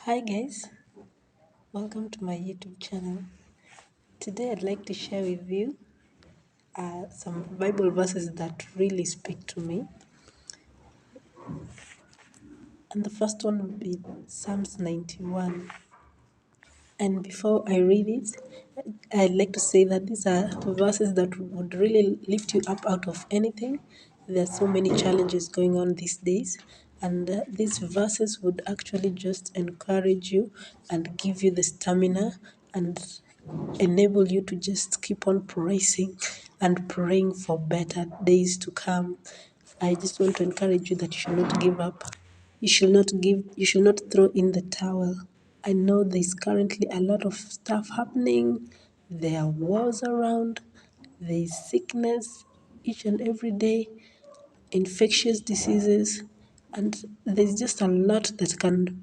Hi guys, welcome to my YouTube channel. Today I'd like to share with you some Bible verses that really speak to me. And the first one will be Psalms 91. And before I read it, I'd like to say that these are verses that would really lift you up out of anything. There are so many challenges going on these days, and these verses would actually just encourage you and give you the stamina and enable you to just keep on praising and praying for better days to come. I just want to encourage you that you should not give up. You should not throw in the towel. I know there's currently a lot of stuff happening. There are wars around, there's sickness each and every day, infectious diseases, and there's just a lot that can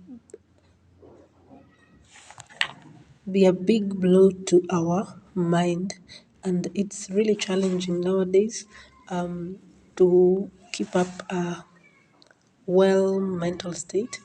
be a big blow to our mind. And it's really challenging nowadays to keep up a well mental state.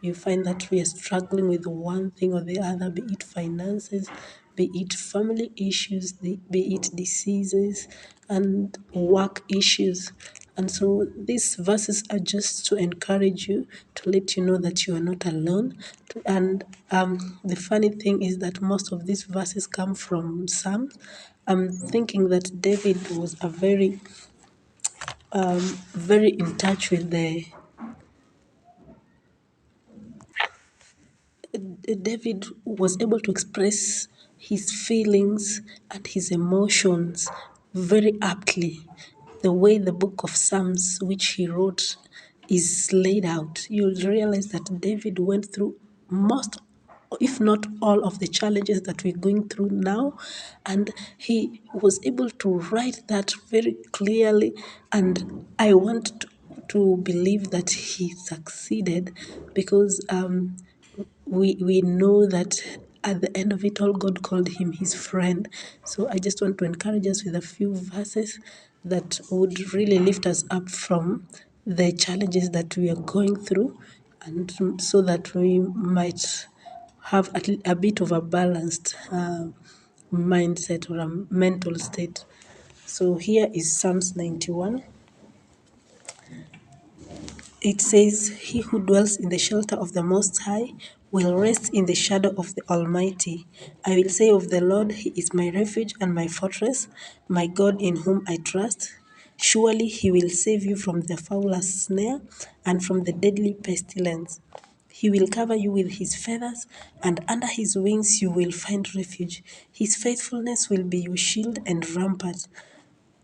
You find that we are struggling with one thing or the other, be it finances, be it family issues, be it diseases, and work issues. And so these verses are just to encourage you, to let you know that you are not alone. And the funny thing is that most of these verses come from Psalms. I'm thinking that David was a very in touch with David was able to express his feelings and his emotions very aptly. The way the book of Psalms, which he wrote, is laid out, you'll realize that David went through most, if not all, of the challenges that we're going through now, and he was able to write that very clearly. And I want to believe that he succeeded because we know that at the end of it all, God called him his friend. So I just want to encourage us with a few verses that would really lift us up from the challenges that we are going through, and so that we might have a bit of a balanced mindset or a mental state. So here is Psalms 91. It says, "He who dwells in the shelter of the Most High will rest in the shadow of the Almighty. I will say of the Lord, He is my refuge and my fortress, my God in whom I trust. Surely He will save you from the fowler's snare and from the deadly pestilence. He will cover you with His feathers, and under His wings you will find refuge. His faithfulness will be your shield and rampart.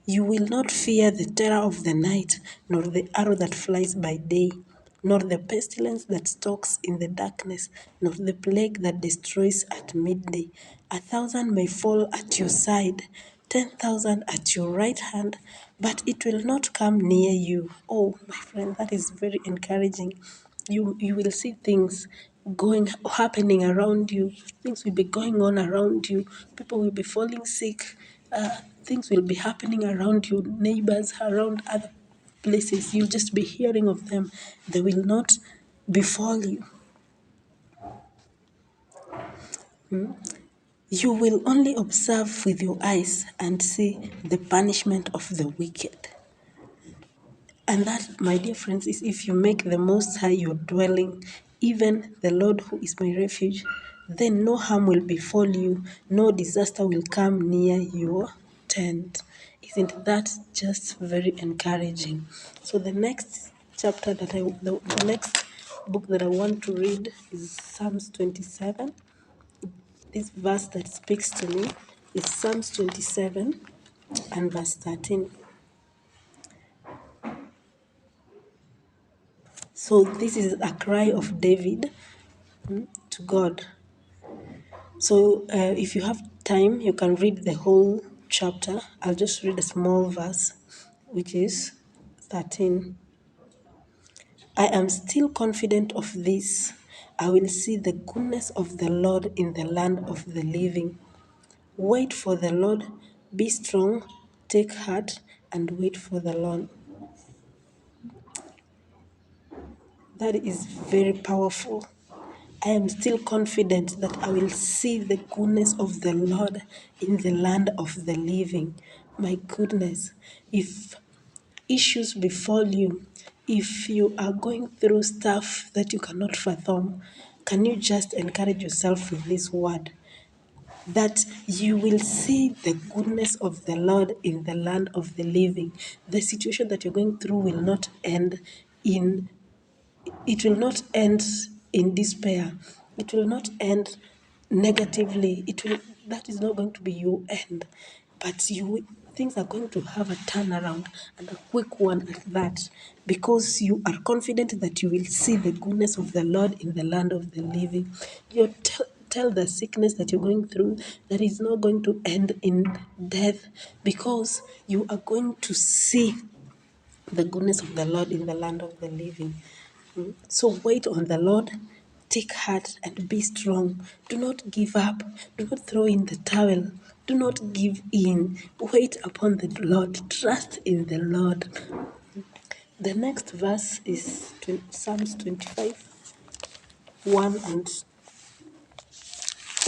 You will not fear the terror of the night, nor the arrow that flies by day, nor the pestilence that stalks in the darkness, nor the plague that destroys at midday. 1,000 may fall at your side, 10,000 at your right hand, but it will not come near you." Oh, my friend, that is very encouraging. You will see things happening around you. Things will be going on around you. People will be falling sick. Things will be happening around you, neighbors, around other places. You'll just be hearing of them. They will not befall you. You will only observe with your eyes and see the punishment of the wicked. And that, my dear friends, is if you make the Most High your dwelling, even the Lord who is my refuge, then no harm will befall you, no disaster will come near your tent. Isn't that just very encouraging? So the next chapter the next book that I want to read is Psalms 27. This verse that speaks to me is Psalms 27 and verse 13. So this is a cry of David to God. So if you have time, you can read the whole chapter. I'll just read a small verse, which is 13. "I am still confident of this. I will see the goodness of the Lord in the land of the living. Wait for the Lord, be strong, take heart, and wait for the Lord." That is very powerful. I am still confident that I will see the goodness of the Lord in the land of the living. My goodness, if issues befall you, if you are going through stuff that you cannot fathom, can you just encourage yourself with this word? That you will see the goodness of the Lord in the land of the living. The situation that you're going through will not end in it will not end in despair. It will not end negatively. That is not going to be your end. But things are going to have a turnaround, and a quick one at that, because you are confident that you will see the goodness of the Lord in the land of the living. You tell the sickness that you're going through that is not going to end in death, because you are going to see the goodness of the Lord in the land of the living. So wait on the Lord, take heart and be strong. Do not give up. Do not throw in the towel. Do not give in. Wait upon the Lord. Trust in the Lord. The next verse is Psalms 25, 1 and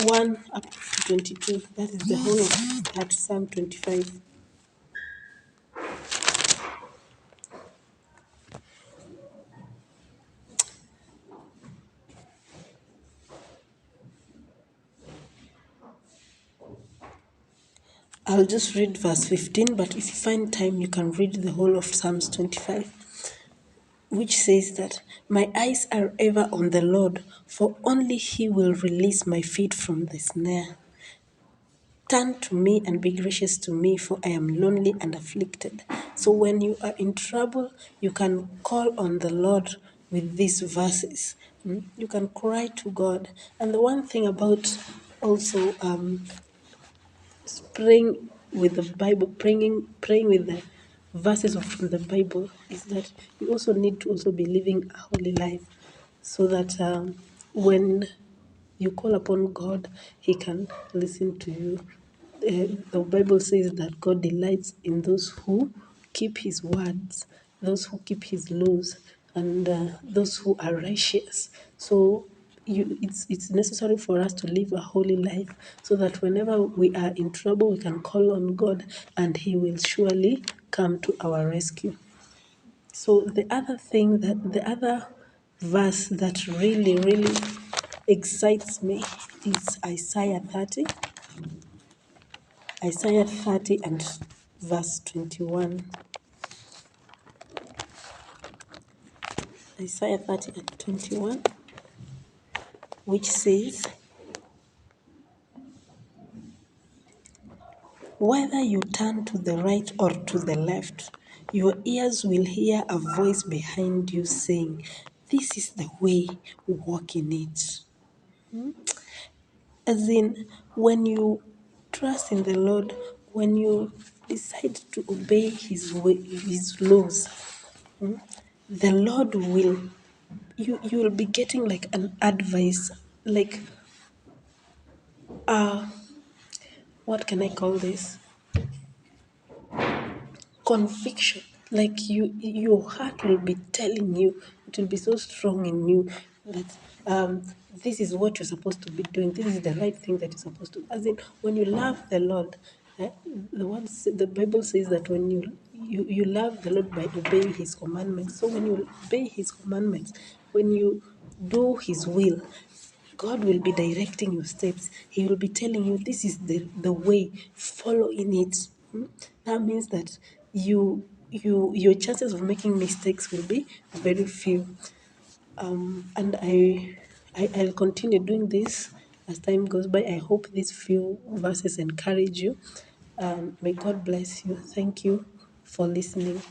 1 up to 22. That is the whole of that Psalm 25. I'll just read verse 15, but if you find time, you can read the whole of Psalms 25, which says that my eyes are ever on the Lord, for only He will release my feet from the snare. Turn to me and be gracious to me, for I am lonely and afflicted. So when you are in trouble, you can call on the Lord with these verses. You can cry to God. And the one thing about also praying with the Bible, praying with the verses from the Bible, is that you also need to also be living a holy life, so that when you call upon God, He can listen to you. The Bible says that God delights in those who keep His words, those who keep His laws, and those who are righteous. So it's necessary for us to live a holy life, so that whenever we are in trouble, we can call on God, and He will surely come to our rescue. So the other verse that really, really excites me is Isaiah 30 and verse 21. Isaiah 30 and 21, which says, whether you turn to the right or to the left, your ears will hear a voice behind you saying, this is the way, walk in it. As in, when you trust in the Lord, when you decide to obey His way, His laws, the Lord will, you will be getting like an advice, like what can I call this? Conviction. Like your heart will be telling you, it will be so strong in you that this is what you're supposed to be doing. This is the right thing that you're supposed to. As in, when you love the Lord, the Bible says that when you love the Lord by obeying His commandments. So when you obey His commandments, when you do His will, God will be directing your steps. He will be telling you, this is the way, follow in it. That means that your chances of making mistakes will be very few. And I'll continue doing this as time goes by. I hope these few verses encourage you. May God bless you. Thank you for listening.